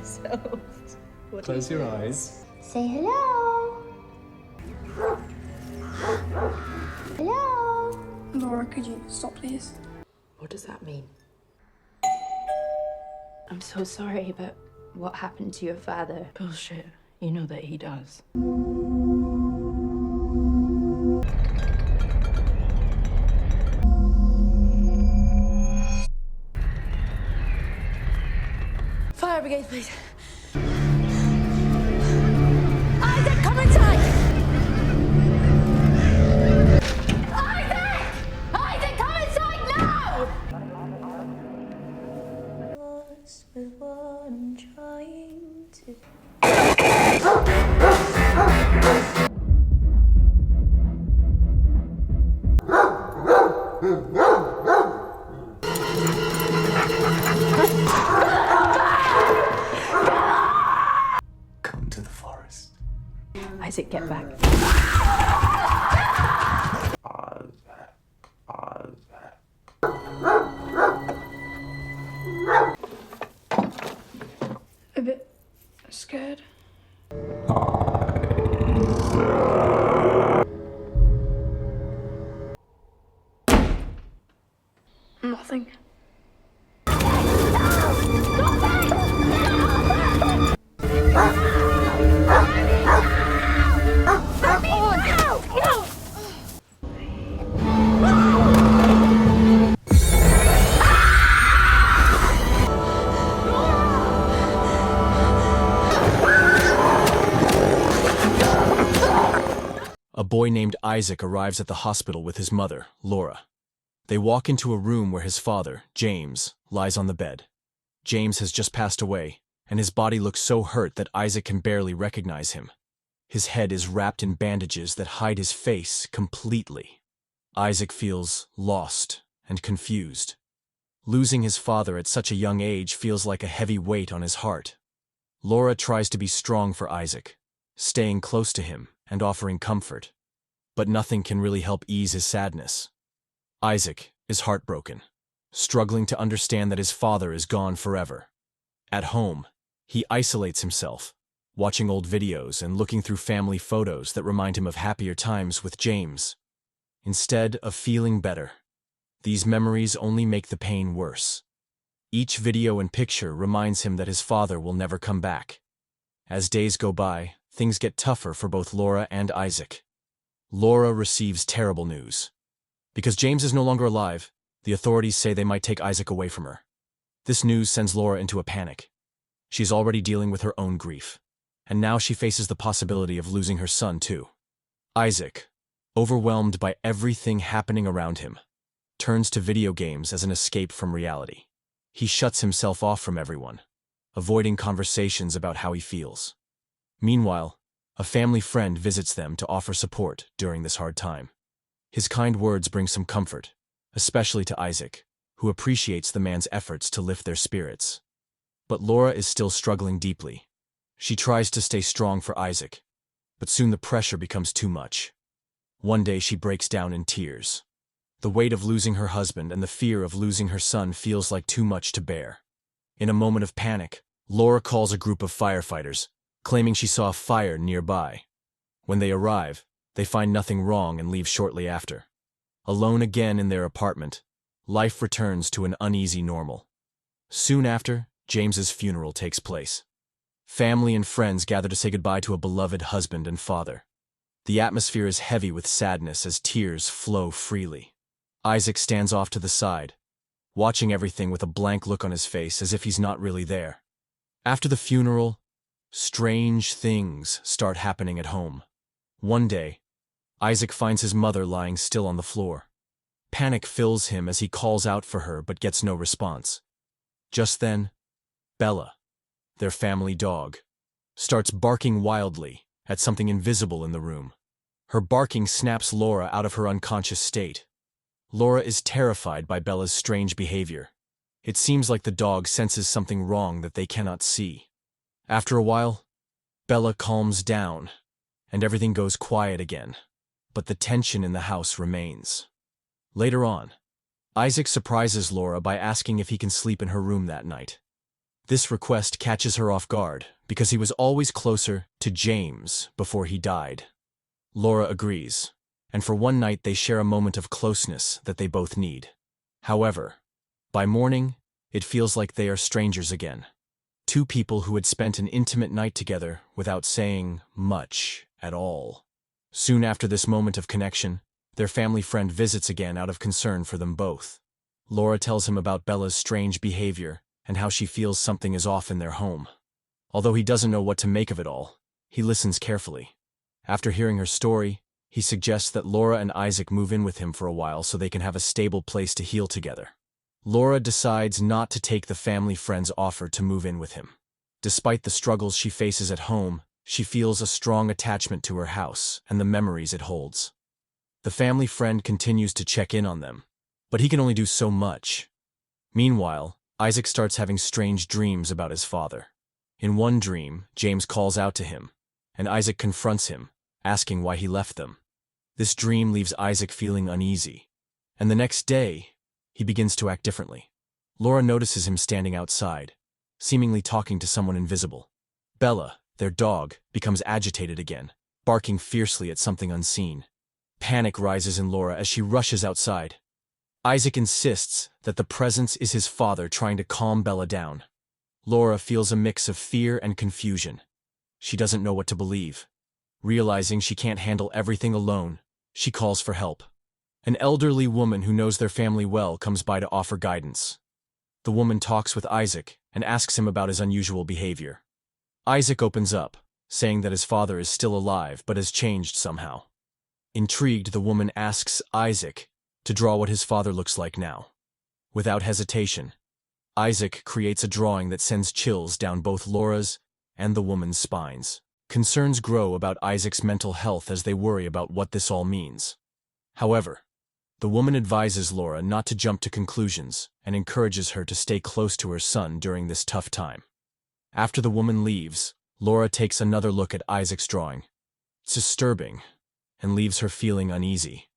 myself. Close your eyes. Say hello. Hello. Laura, could you stop, please? What does that mean? I'm so sorry, but what happened to your father? Bullshit. You know that he does. Fire brigade, please. Isaac, come inside! Isaac! Isaac, come inside now! With what I'm trying to. Come to the forest. Isaac, get back. A bit scared. Nothing. A boy named Isaac arrives at the hospital with his mother, Laura. They walk into a room where his father, James, lies on the bed. James has just passed away, and his body looks so hurt that Isaac can barely recognize him. His head is wrapped in bandages that hide his face completely. Isaac feels lost and confused. Losing his father at such a young age feels like a heavy weight on his heart. Laura tries to be strong for Isaac, staying close to him and offering comfort. But nothing can really help ease his sadness. Isaac is heartbroken, struggling to understand that his father is gone forever. At home, he isolates himself, watching old videos and looking through family photos that remind him of happier times with James. Instead of feeling better, these memories only make the pain worse. Each video and picture reminds him that his father will never come back. As days go by, things get tougher for both Laura and Isaac. Laura receives terrible news. Because James is no longer alive, the authorities say they might take Isaac away from her. This news sends Laura into a panic. She's already dealing with her own grief, and now she faces the possibility of losing her son too. Isaac, overwhelmed by everything happening around him, turns to video games as an escape from reality. He shuts himself off from everyone, avoiding conversations about how he feels. Meanwhile, a family friend visits them to offer support during this hard time. His kind words bring some comfort, especially to Isaac, who appreciates the man's efforts to lift their spirits. But Laura is still struggling deeply. She tries to stay strong for Isaac, but soon the pressure becomes too much. One day she breaks down in tears. The weight of losing her husband and the fear of losing her son feels like too much to bear. In a moment of panic, Laura calls a group of firefighters, claiming she saw a fire nearby. When they arrive, they find nothing wrong and leave shortly after. Alone again in their apartment, life returns to an uneasy normal. Soon after, James's funeral takes place. Family and friends gather to say goodbye to a beloved husband and father. The atmosphere is heavy with sadness as tears flow freely. Isaac stands off to the side, watching everything with a blank look on his face as if he's not really there. After the funeral, strange things start happening at home. One day, Isaac finds his mother lying still on the floor. Panic fills him as he calls out for her but gets no response. Just then, Bella, their family dog, starts barking wildly at something invisible in the room. Her barking snaps Laura out of her unconscious state. Laura is terrified by Bella's strange behavior. It seems like the dog senses something wrong that they cannot see. After a while, Bella calms down, and everything goes quiet again, but the tension in the house remains. Later on, Isaac surprises Laura by asking if he can sleep in her room that night. This request catches her off guard because he was always closer to James before he died. Laura agrees, and for one night they share a moment of closeness that they both need. However, by morning, it feels like they are strangers again. Two people who had spent an intimate night together without saying much at all. Soon after this moment of connection, their family friend visits again out of concern for them both. Laura tells him about Bella's strange behavior and how she feels something is off in their home. Although he doesn't know what to make of it all, he listens carefully. After hearing her story, he suggests that Laura and Isaac move in with him for a while so they can have a stable place to heal together. Laura decides not to take the family friend's offer to move in with him. Despite the struggles she faces at home, she feels a strong attachment to her house and the memories it holds. The family friend continues to check in on them, but he can only do so much. Meanwhile, Isaac starts having strange dreams about his father. In one dream, James calls out to him, and Isaac confronts him, asking why he left them. This dream leaves Isaac feeling uneasy, and the next day, he begins to act differently. Laura notices him standing outside, seemingly talking to someone invisible. Bella, their dog, becomes agitated again, barking fiercely at something unseen. Panic rises in Laura as she rushes outside. Isaac insists that the presence is his father trying to calm Bella down. Laura feels a mix of fear and confusion. She doesn't know what to believe. Realizing she can't handle everything alone, she calls for help. An elderly woman who knows their family well comes by to offer guidance. The woman talks with Isaac and asks him about his unusual behavior. Isaac opens up, saying that his father is still alive but has changed somehow. Intrigued, the woman asks Isaac to draw what his father looks like now. Without hesitation, Isaac creates a drawing that sends chills down both Laura's and the woman's spines. Concerns grow about Isaac's mental health as they worry about what this all means. However, the woman advises Laura not to jump to conclusions and encourages her to stay close to her son during this tough time. After the woman leaves, Laura takes another look at Isaac's drawing. It's disturbing and leaves her feeling uneasy.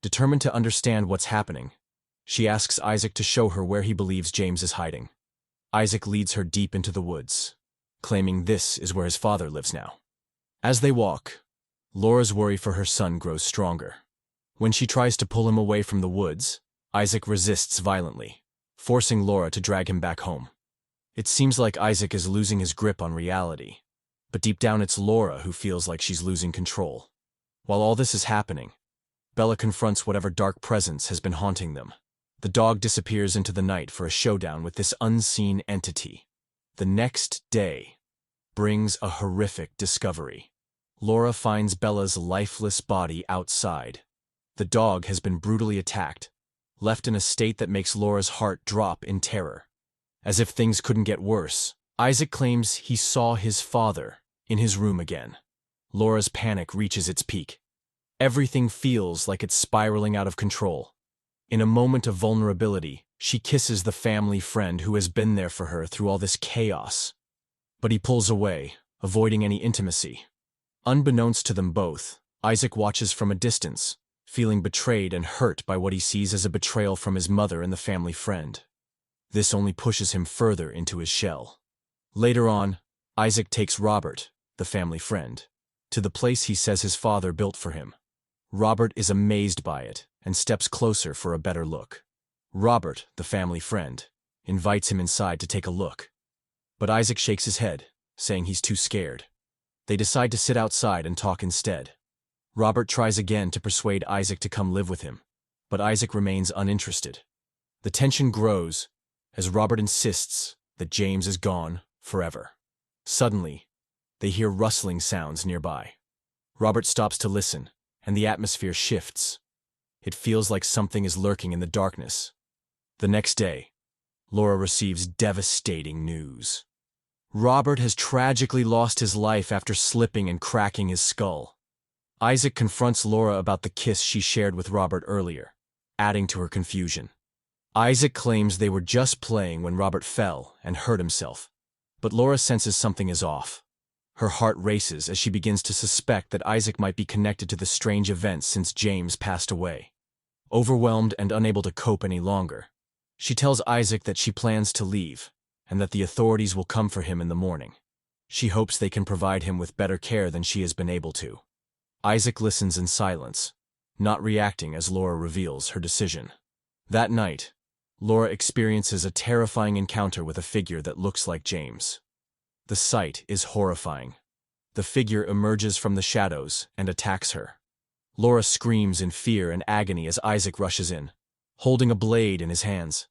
Determined to understand what's happening, she asks Isaac to show her where he believes James is hiding. Isaac leads her deep into the woods, claiming this is where his father lives now. As they walk, Laura's worry for her son grows stronger. When she tries to pull him away from the woods, Isaac resists violently, forcing Laura to drag him back home. It seems like Isaac is losing his grip on reality, but deep down it's Laura who feels like she's losing control. While all this is happening, Bella confronts whatever dark presence has been haunting them. The dog disappears into the night for a showdown with this unseen entity. The next day brings a horrific discovery. Laura finds Bella's lifeless body outside. The dog has been brutally attacked, left in a state that makes Laura's heart drop in terror. As if things couldn't get worse, Isaac claims he saw his father in his room again. Laura's panic reaches its peak. Everything feels like it's spiraling out of control. In a moment of vulnerability, she kisses the family friend who has been there for her through all this chaos. But he pulls away, avoiding any intimacy. Unbeknownst to them both, Isaac watches from a distance, feeling betrayed and hurt by what he sees as a betrayal from his mother and the family friend. This only pushes him further into his shell. Later on, Isaac takes Robert, the family friend, to the place he says his father built for him. Robert is amazed by it and steps closer for a better look. Robert, the family friend, invites him inside to take a look. But Isaac shakes his head, saying he's too scared. They decide to sit outside and talk instead. Robert tries again to persuade Isaac to come live with him, but Isaac remains uninterested. The tension grows as Robert insists that James is gone forever. Suddenly, they hear rustling sounds nearby. Robert stops to listen, and the atmosphere shifts. It feels like something is lurking in the darkness. The next day, Laura receives devastating news. Robert has tragically lost his life after slipping and cracking his skull. Isaac confronts Laura about the kiss she shared with Robert earlier, adding to her confusion. Isaac claims they were just playing when Robert fell and hurt himself, but Laura senses something is off. Her heart races as she begins to suspect that Isaac might be connected to the strange events since James passed away. Overwhelmed and unable to cope any longer, she tells Isaac that she plans to leave, and that the authorities will come for him in the morning. She hopes they can provide him with better care than she has been able to. Isaac listens in silence, not reacting as Laura reveals her decision. That night, Laura experiences a terrifying encounter with a figure that looks like James. The sight is horrifying. The figure emerges from the shadows and attacks her. Laura screams in fear and agony as Isaac rushes in, holding a blade in his hands.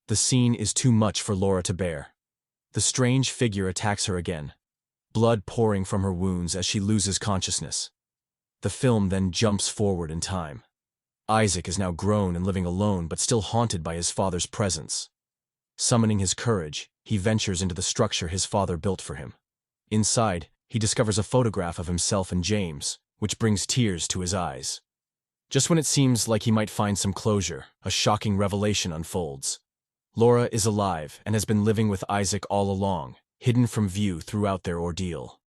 The scene is too much for Laura to bear. The strange figure attacks her again, blood pouring from her wounds as she loses consciousness. The film then jumps forward in time. Isaac is now grown and living alone but still haunted by his father's presence. Summoning his courage, he ventures into the structure his father built for him. Inside, he discovers a photograph of himself and James, which brings tears to his eyes. Just when it seems like he might find some closure, a shocking revelation unfolds. Laura is alive and has been living with Isaac all along, hidden from view throughout their ordeal.